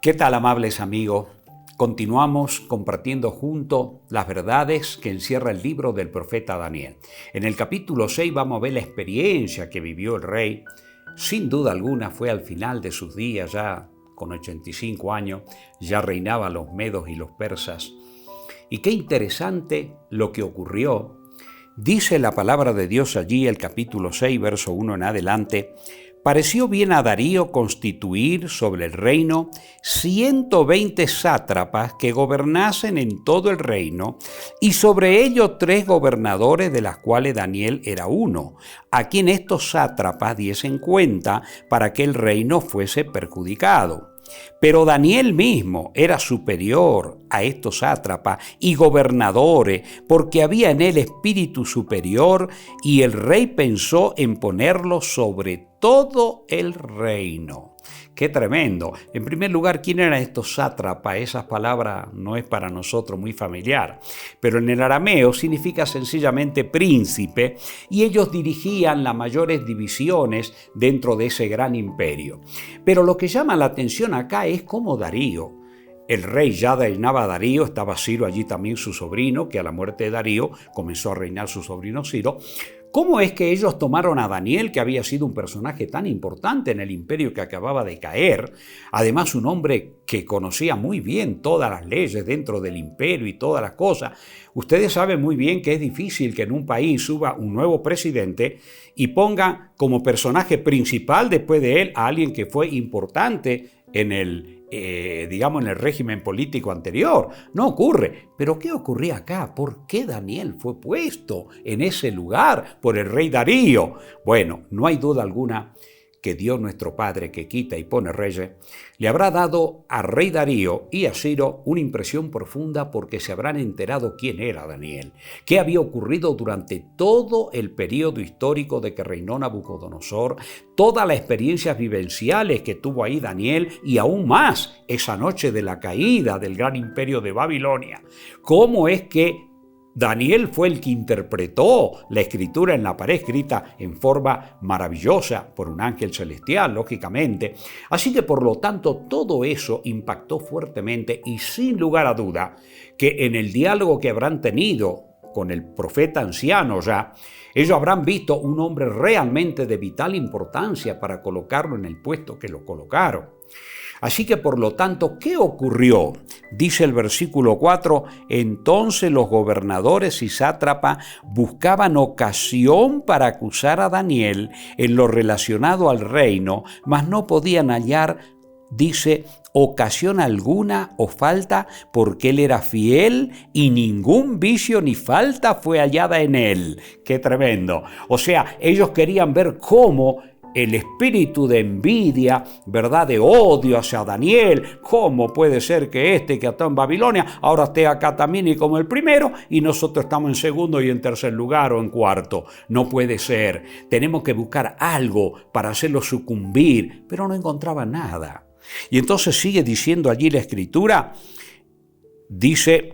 ¿Qué tal, amables amigos? Continuamos compartiendo juntos las verdades que encierra el libro del profeta Daniel. En el capítulo 6 vamos a ver la experiencia que vivió el rey. Sin duda alguna fue al final de sus días, ya con 85 años, ya reinaban los medos y los persas. Y qué interesante lo que ocurrió. Dice la palabra de Dios allí, el capítulo 6, verso 1 en adelante: pareció bien a Darío constituir sobre el reino 120 sátrapas que gobernasen en todo el reino, y sobre ellos 3 gobernadores, de las cuales Daniel era uno, a quien estos sátrapas diesen cuenta para que el reino fuese perjudicado. Pero Daniel mismo era superior a estos sátrapas y gobernadores, porque había en él espíritu superior, y el rey pensó en ponerlo sobre todo el reino. ¡Qué tremendo! En primer lugar, ¿quién eran estos sátrapas? Esa palabra no es para nosotros muy familiar, pero en el arameo significa sencillamente príncipe, y ellos dirigían las mayores divisiones dentro de ese gran imperio. Pero lo que llama la atención acá es cómo Darío, el rey ya reinaba Darío, estaba Ciro allí también, su sobrino, que a la muerte de Darío comenzó a reinar su sobrino Ciro. ¿Cómo es que ellos tomaron a Daniel, que había sido un personaje tan importante en el imperio que acababa de caer, además un hombre que conocía muy bien todas las leyes dentro del imperio y todas las cosas? Ustedes saben muy bien que es difícil que en un país suba un nuevo presidente y ponga como personaje principal después de él a alguien que fue importante en el régimen político anterior. No ocurre. ¿Pero qué ocurría acá? ¿Por qué Daniel fue puesto en ese lugar por el rey Darío? Bueno, no hay duda alguna que Dios nuestro Padre, que quita y pone reyes, le habrá dado a rey Darío y a Ciro una impresión profunda, porque se habrán enterado quién era Daniel, qué había ocurrido durante todo el periodo histórico de que reinó Nabucodonosor, todas las experiencias vivenciales que tuvo ahí Daniel, y aún más esa noche de la caída del gran imperio de Babilonia. ¿Cómo es que Daniel fue el que interpretó la escritura en la pared, escrita en forma maravillosa por un ángel celestial, lógicamente? Así que, por lo tanto, todo eso impactó fuertemente, y sin lugar a duda que en el diálogo que habrán tenido con el profeta anciano ya, ellos habrán visto un hombre realmente de vital importancia para colocarlo en el puesto que lo colocaron. Así que, por lo tanto, ¿qué ocurrió? Dice el versículo 4, entonces los gobernadores y sátrapas buscaban ocasión para acusar a Daniel en lo relacionado al reino, mas no podían hallar, dice, ocasión alguna o falta, porque él era fiel y ningún vicio ni falta fue hallada en él. ¡Qué tremendo! O sea, ellos querían ver cómo el espíritu de envidia, ¿verdad?, de odio hacia Daniel. ¿Cómo puede ser que que está en Babilonia ahora esté acá también y como el primero, y nosotros estamos en segundo y en tercer lugar o en cuarto? No puede ser. Tenemos que buscar algo para hacerlo sucumbir, pero no encontraba nada. Y entonces sigue diciendo allí la escritura, dice: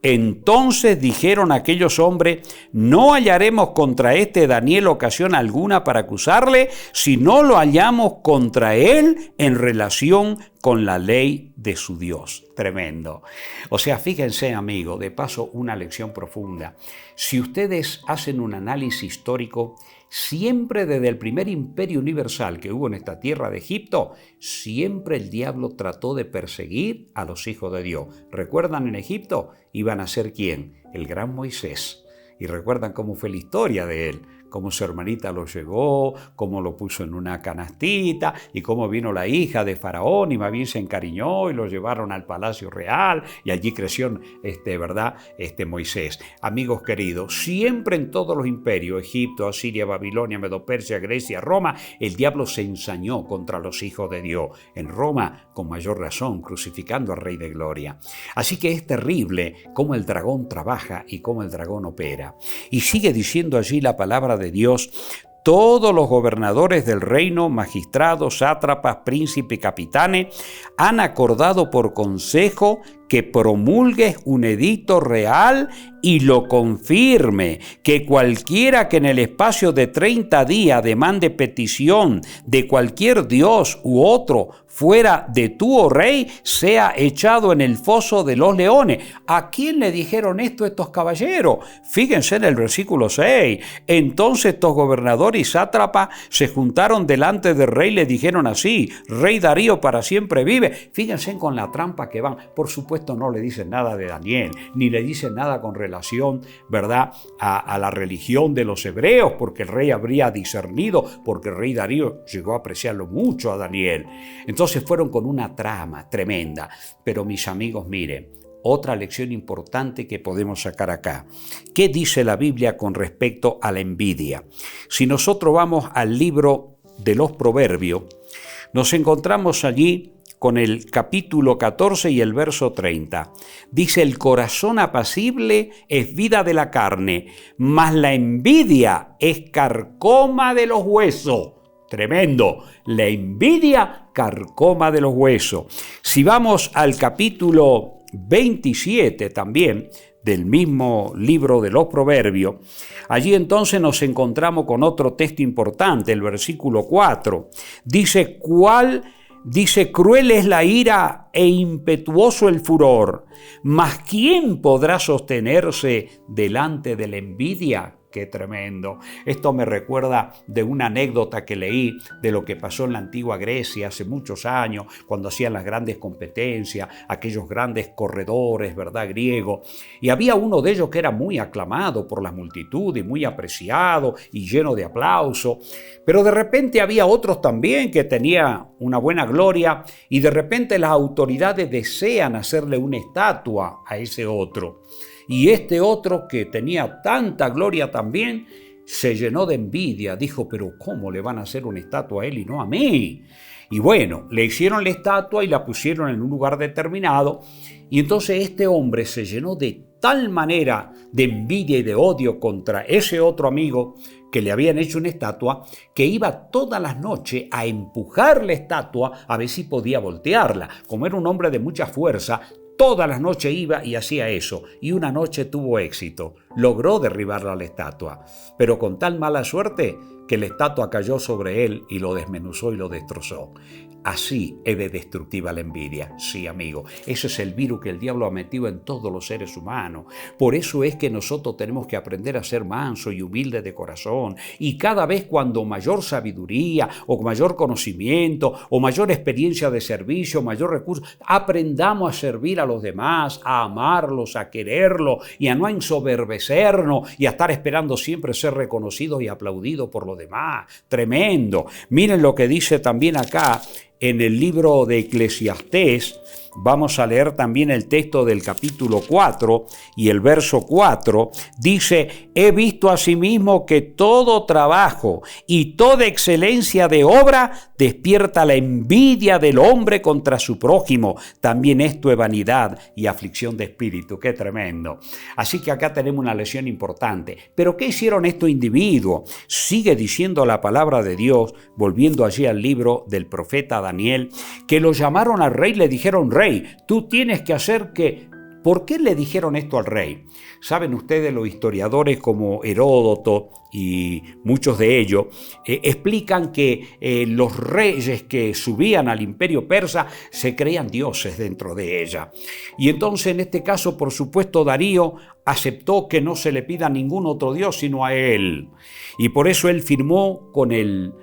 entonces dijeron aquellos hombres, no hallaremos contra Daniel ocasión alguna para acusarle, si no lo hallamos contra él en relación con la ley de su Dios. Tremendo. O sea, fíjense, amigo, de paso una lección profunda. Si ustedes hacen un análisis histórico, siempre desde el primer imperio universal que hubo en esta tierra de Egipto, siempre el diablo trató de perseguir a los hijos de Dios. ¿Recuerdan en Egipto? Iban a ser ¿quién? El gran Moisés. Y recuerdan cómo fue la historia de él, cómo su hermanita lo llevó, cómo lo puso en una canastita, y cómo vino la hija de Faraón y más bien se encariñó y lo llevaron al palacio real, y allí creció Moisés. Amigos queridos, siempre en todos los imperios, Egipto, Asiria, Babilonia, Medo-Persia, Grecia, Roma, el diablo se ensañó contra los hijos de Dios. En Roma, con mayor razón, crucificando al Rey de Gloria. Así que es terrible cómo el dragón trabaja y cómo el dragón opera. Y sigue diciendo allí la palabra de Dios: todos los gobernadores del reino, magistrados, sátrapas, príncipes, capitanes, han acordado por consejo que promulgues un edicto real y lo confirme, que cualquiera que en el espacio de 30 días demande petición de cualquier dios u otro fuera de tú, oh rey, sea echado en el foso de los leones. ¿A quién le dijeron esto estos caballeros? Fíjense en el versículo 6. Entonces estos gobernadores y sátrapas se juntaron delante del rey y le dijeron así: Rey Darío para siempre vive. Fíjense con la trampa que van. Por supuesto no le dicen nada de Daniel, ni le dicen nada con relación, ¿verdad?, a la religión de los hebreos, porque el rey habría discernido, porque el rey Darío llegó a apreciarlo mucho a Daniel. Entonces fueron con una trama tremenda. Pero mis amigos, miren, otra lección importante que podemos sacar acá. ¿Qué dice la Biblia con respecto a la envidia? Si nosotros vamos al libro de los Proverbios, nos encontramos allí con el capítulo 14 y el verso 30. Dice: el corazón apacible es vida de la carne, mas la envidia es carcoma de los huesos. Tremendo. La envidia carcoma de los huesos. Si vamos al capítulo 27 también del mismo libro de los Proverbios, allí entonces nos encontramos con otro texto importante, el versículo 4. Dice: cruel es la ira e impetuoso el furor, mas ¿quién podrá sostenerse delante de la envidia? ¡Qué tremendo! Esto me recuerda de una anécdota que leí de lo que pasó en la antigua Grecia hace muchos años, cuando hacían las grandes competencias, aquellos grandes corredores, ¿verdad?, griegos. Y había uno de ellos que era muy aclamado por la multitud y muy apreciado y lleno de aplauso. Pero de repente había otros también que tenían una buena gloria y de repente las autoridades desean hacerle una estatua a ese otro. Y este otro, que tenía tanta gloria también, se llenó de envidia. Dijo: pero ¿cómo le van a hacer una estatua a él y no a mí? Y bueno, le hicieron la estatua y la pusieron en un lugar determinado. Y entonces este hombre se llenó de tal manera de envidia y de odio contra ese otro amigo que le habían hecho una estatua, que iba todas las noches a empujar la estatua a ver si podía voltearla. Como era un hombre de mucha fuerza, todas las noches iba y hacía eso, y una noche tuvo éxito. Logró derribar la estatua, pero con tal mala suerte que la estatua cayó sobre él y lo desmenuzó y lo destrozó. Así es de destructiva la envidia. Sí, amigo, ese es el virus que el diablo ha metido en todos los seres humanos. Por eso es que nosotros tenemos que aprender a ser manso y humilde de corazón. Y cada vez cuando mayor sabiduría o mayor conocimiento o mayor experiencia de servicio, mayor recurso, aprendamos a servir a los demás, a amarlos, a quererlos y a no ensoberbecernos y a estar esperando siempre ser reconocidos y aplaudidos por los demás. Tremendo. Miren lo que dice también acá en el libro de Eclesiastés. Vamos a leer también el texto del capítulo 4 y el verso 4. Dice: he visto asimismo que todo trabajo y toda excelencia de obra despierta la envidia del hombre contra su prójimo. También esto es vanidad y aflicción de espíritu. ¡Qué tremendo! Así que acá tenemos una lección importante. ¿Pero qué hicieron estos individuos? Sigue diciendo la palabra de Dios, volviendo allí al libro del profeta Daniel, que lo llamaron al rey y le dijeron: rey, tú tienes que hacer que... ¿Por qué le dijeron esto al rey? Saben ustedes, los historiadores como Heródoto y muchos de ellos explican que los reyes que subían al imperio persa se creían dioses dentro de ella. Y entonces en este caso, por supuesto, Darío aceptó que no se le pida a ningún otro dios sino a él. Y por eso él firmó con el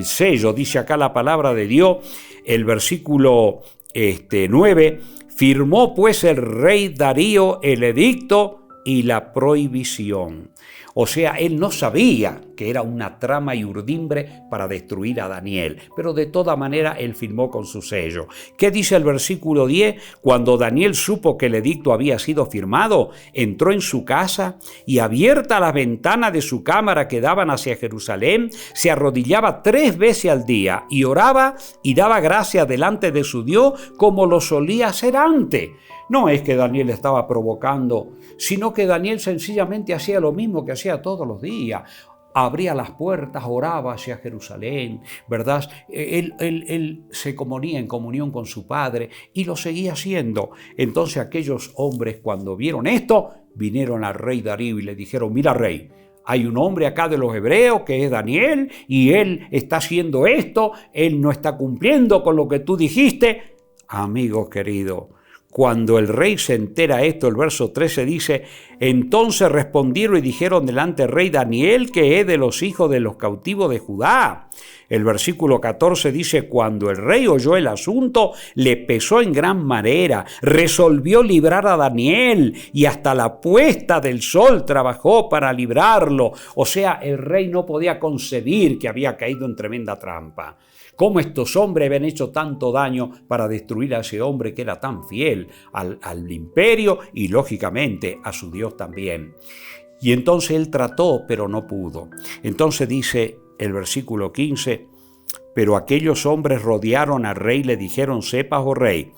sello, dice acá la palabra de Dios, el versículo 9, firmó pues el rey Darío el edicto y la prohibición. O sea, él no sabía que era una trama y urdimbre para destruir a Daniel, pero de toda manera él firmó con su sello. ¿Qué dice el versículo 10? Cuando Daniel supo que el edicto había sido firmado, entró en su casa y, abierta las ventanas de su cámara que daban hacia Jerusalén, se arrodillaba 3 veces al día y oraba y daba gracias delante de su Dios como lo solía hacer antes. No es que Daniel estaba provocando, sino que Daniel sencillamente hacía lo mismo que hacía todos los días. abría las puertas, oraba hacia Jerusalén, ¿verdad? Él se ponía en comunión con su padre y lo seguía haciendo. Entonces aquellos hombres, cuando vieron esto, vinieron al rey Darío y le dijeron: mira, rey, hay un hombre acá de los hebreos que es Daniel y él está haciendo esto, él no está cumpliendo con lo que tú dijiste. Amigo querido, cuando el rey se entera esto, el verso 13 dice: entonces respondieron y dijeron delante del rey: Daniel, que es de los hijos de los cautivos de Judá. El versículo 14 dice: cuando el rey oyó el asunto, le pesó en gran manera, resolvió librar a Daniel y hasta la puesta del sol trabajó para librarlo. O sea, el rey no podía concebir que había caído en tremenda trampa. Cómo estos hombres habían hecho tanto daño para destruir a ese hombre que era tan fiel al imperio y lógicamente a su Dios también. Y entonces él trató, pero no pudo. Entonces dice el versículo 15: pero aquellos hombres rodearon al rey y le dijeron: sepas, oh rey,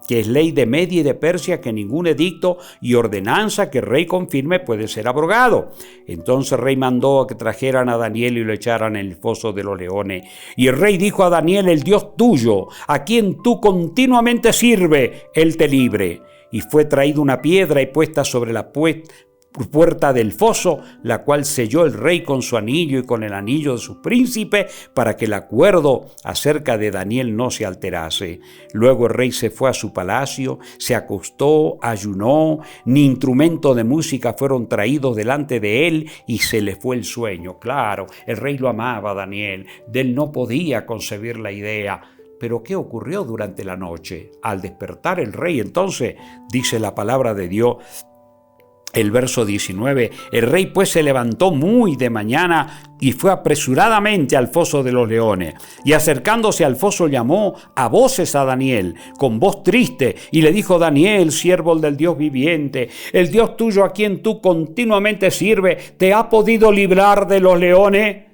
que es ley de Media y de Persia que ningún edicto y ordenanza que el rey confirme puede ser abrogado. Entonces el rey mandó a que trajeran a Daniel y lo echaran en el foso de los leones. Y el rey dijo a Daniel: el Dios tuyo, a quien tú continuamente sirves, él te libre. Y fue traída una piedra y puesta sobre la puerta del foso, la cual selló el rey con su anillo y con el anillo de sus príncipes, para que el acuerdo acerca de Daniel no se alterase. Luego el rey se fue a su palacio, se acostó, ayunó, ni instrumento de música fueron traídos delante de él, y se le fue el sueño. Claro, el rey lo amaba a Daniel, de él no podía concebir la idea. Pero ¿qué ocurrió durante la noche? Al despertar el rey, entonces, dice la palabra de Dios, el verso 19, el rey pues se levantó muy de mañana y fue apresuradamente al foso de los leones. Y acercándose al foso llamó a voces a Daniel, con voz triste, y le dijo: Daniel, siervo del Dios viviente, el Dios tuyo a quien tú continuamente sirves, ¿te ha podido librar de los leones?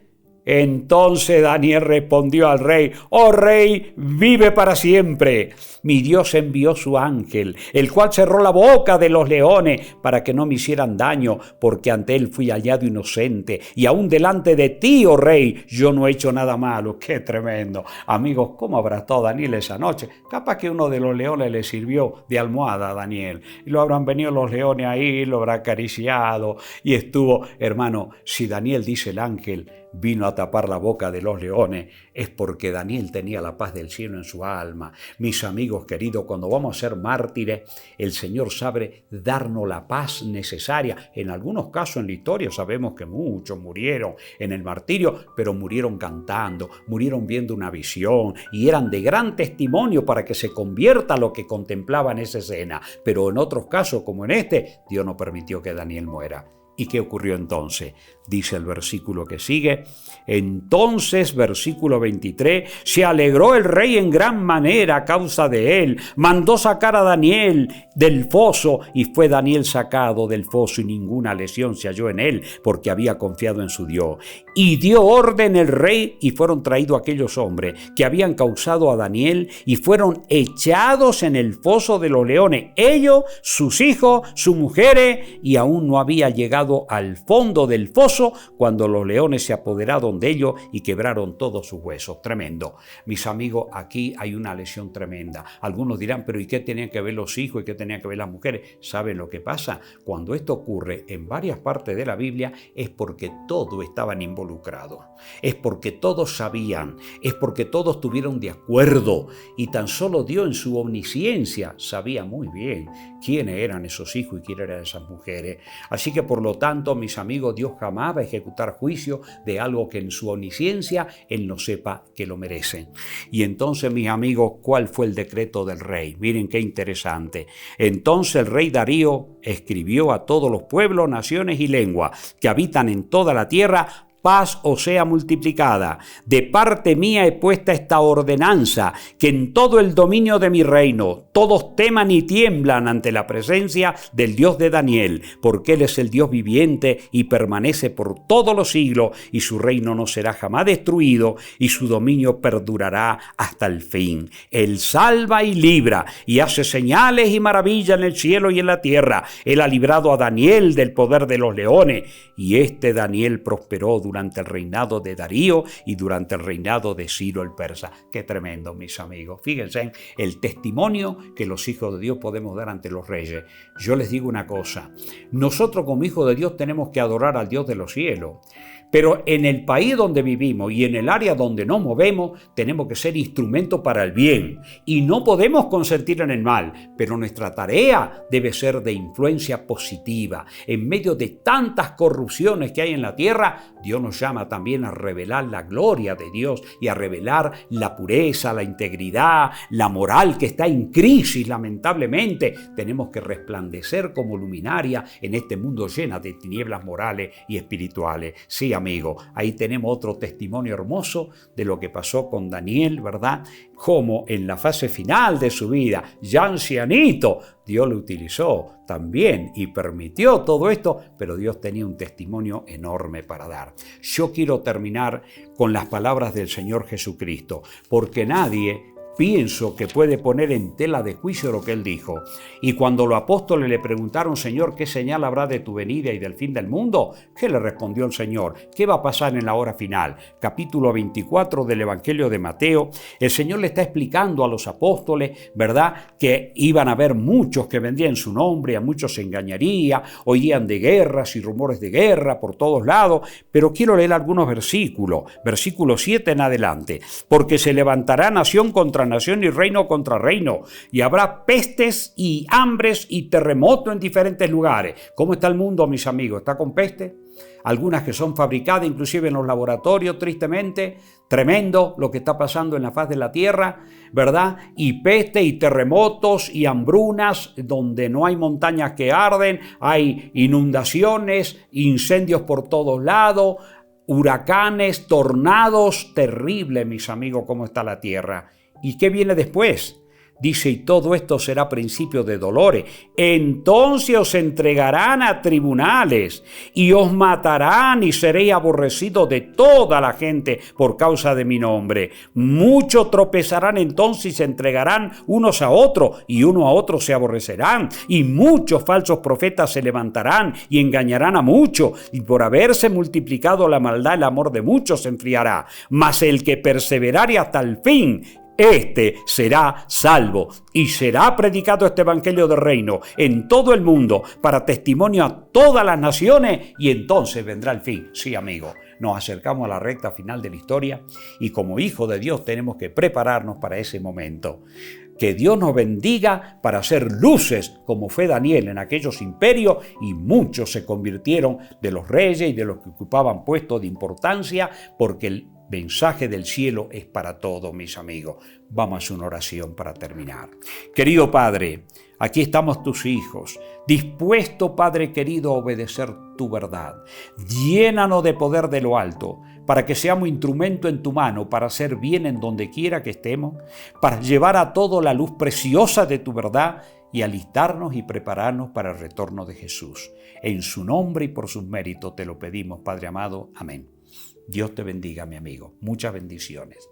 Entonces Daniel respondió al rey: oh rey, vive para siempre. Mi Dios envió su ángel, el cual cerró la boca de los leones para que no me hicieran daño, porque ante él fui hallado inocente, y aún delante de ti, oh rey, yo no he hecho nada malo. ¡Qué tremendo! Amigos, ¿cómo habrá estado Daniel esa noche? Capaz que uno de los leones le sirvió de almohada a Daniel, y lo habrán venido los leones ahí, lo habrá acariciado, y estuvo, hermano, si Daniel, dice el ángel, vino a tapar la boca de los leones, es porque Daniel tenía la paz del cielo en su alma. Mis amigos queridos, cuando vamos a ser mártires, el Señor sabe darnos la paz necesaria. En algunos casos en la historia sabemos que muchos murieron en el martirio, pero murieron cantando, murieron viendo una visión y eran de gran testimonio para que se convierta lo que contemplaban esa escena. Pero en otros casos, como en este, Dios no permitió que Daniel muera. ¿Y qué ocurrió entonces? Dice el versículo que sigue. Entonces, versículo 23, se alegró el rey en gran manera a causa de él. Mandó sacar a Daniel del foso, y fue Daniel sacado del foso, y ninguna lesión se halló en él, porque había confiado en su Dios. Y dio orden el rey, y fueron traídos aquellos hombres que habían causado a Daniel, y fueron echados en el foso de los leones, ellos, sus hijos, sus mujeres, y aún no había llegado al fondo del foso cuando los leones se apoderaron de ellos y quebraron todos sus huesos. Tremendo. Mis amigos, aquí hay una lesión tremenda. Algunos dirán: pero ¿y qué tenían que ver los hijos y qué tenían que ver las mujeres? ¿Saben lo que pasa? Cuando esto ocurre en varias partes de la Biblia es porque todos estaban involucrados. Es porque todos sabían, es porque todos estuvieron de acuerdo, y tan solo Dios en su omnisciencia sabía muy bien quiénes eran esos hijos y quiénes eran esas mujeres. Así que por lo tanto, mis amigos, Dios jamás va a ejecutar juicio de algo que en su omnisciencia Él no sepa que lo merece. Y entonces, mis amigos, ¿cuál fue el decreto del rey? Miren qué interesante. Entonces el rey Darío escribió a todos los pueblos, naciones y lenguas que habitan en toda la tierra: paz os sea multiplicada. De parte mía he puesta esta ordenanza, que en todo el dominio de mi reino todos teman y tiemblan ante la presencia del Dios de Daniel, porque Él es el Dios viviente y permanece por todos los siglos, y su reino no será jamás destruido, y su dominio perdurará hasta el fin. Él salva y libra, y hace señales y maravillas en el cielo y en la tierra. Él ha librado a Daniel del poder de los leones, y este Daniel prosperó durante durante el reinado de Darío y durante el reinado de Ciro el persa. Qué tremendo, mis amigos. Fíjense en el testimonio que los hijos de Dios podemos dar ante los reyes. Yo les digo una cosa, nosotros como hijos de Dios tenemos que adorar al Dios de los cielos. Pero en el país donde vivimos y en el área donde nos movemos, tenemos que ser instrumento para el bien. Y no podemos consentir en el mal, pero nuestra tarea debe ser de influencia positiva. En medio de tantas corrupciones que hay en la tierra, Dios nos llama también a revelar la gloria de Dios y a revelar la pureza, la integridad, la moral que está en crisis, lamentablemente. Tenemos que resplandecer como luminaria en este mundo lleno de tinieblas morales y espirituales. Sí, amigo, ahí tenemos otro testimonio hermoso de lo que pasó con Daniel, ¿verdad? Como en la fase final de su vida, ya ancianito, Dios lo utilizó también y permitió todo esto, pero Dios tenía un testimonio enorme para dar. Yo quiero terminar con las palabras del Señor Jesucristo, porque nadie pienso que puede poner en tela de juicio lo que él dijo. Y cuando los apóstoles le preguntaron, Señor, ¿qué señal habrá de tu venida y del fin del mundo? ¿Qué le respondió el Señor? ¿Qué va a pasar en la hora final? Capítulo 24 del Evangelio de Mateo. El Señor le está explicando a los apóstoles, ¿verdad?, que iban a haber muchos que vendrían en su nombre, a muchos se engañaría, oían de guerras y rumores de guerra por todos lados, pero quiero leer algunos versículos. Versículo 7 en adelante. Porque se levantará nación contra nación y reino contra reino, y habrá pestes y hambres y terremotos en diferentes lugares. ¿Cómo está el mundo, mis amigos? ¿Está con peste? Algunas que son fabricadas inclusive en los laboratorios, tristemente. Tremendo lo que está pasando en la faz de la tierra, ¿verdad? Y peste y terremotos y hambrunas, donde no hay montañas que arden, hay inundaciones, incendios por todos lados, huracanes, tornados. Terrible, mis amigos, cómo está la tierra. ¿Y qué viene después? Dice, y todo esto será principio de dolores. Entonces os entregarán a tribunales y os matarán y seréis aborrecidos de toda la gente por causa de mi nombre. Muchos tropezarán entonces y se entregarán unos a otros y uno a otro se aborrecerán. Y muchos falsos profetas se levantarán y engañarán a muchos. Y por haberse multiplicado la maldad, el amor de muchos se enfriará. Mas el que perseverare hasta el fin, este será salvo, y será predicado este evangelio del reino en todo el mundo para testimonio a todas las naciones, y entonces vendrá el fin. Sí, amigo, nos acercamos a la recta final de la historia y como hijos de Dios tenemos que prepararnos para ese momento. Que Dios nos bendiga para hacer luces como fue Daniel en aquellos imperios, y muchos se convirtieron de los reyes y de los que ocupaban puestos de importancia, porque el mensaje del cielo es para todos, mis amigos. Vamos a hacer una oración para terminar. Querido Padre, aquí estamos tus hijos, dispuestos, Padre querido, a obedecer tu verdad. Llénanos de poder de lo alto, para que seamos instrumento en tu mano, para hacer bien en donde quiera que estemos, para llevar a todo la luz preciosa de tu verdad y alistarnos y prepararnos para el retorno de Jesús. En su nombre y por sus méritos te lo pedimos, Padre amado. Amén. Dios te bendiga, mi amigo. Muchas bendiciones.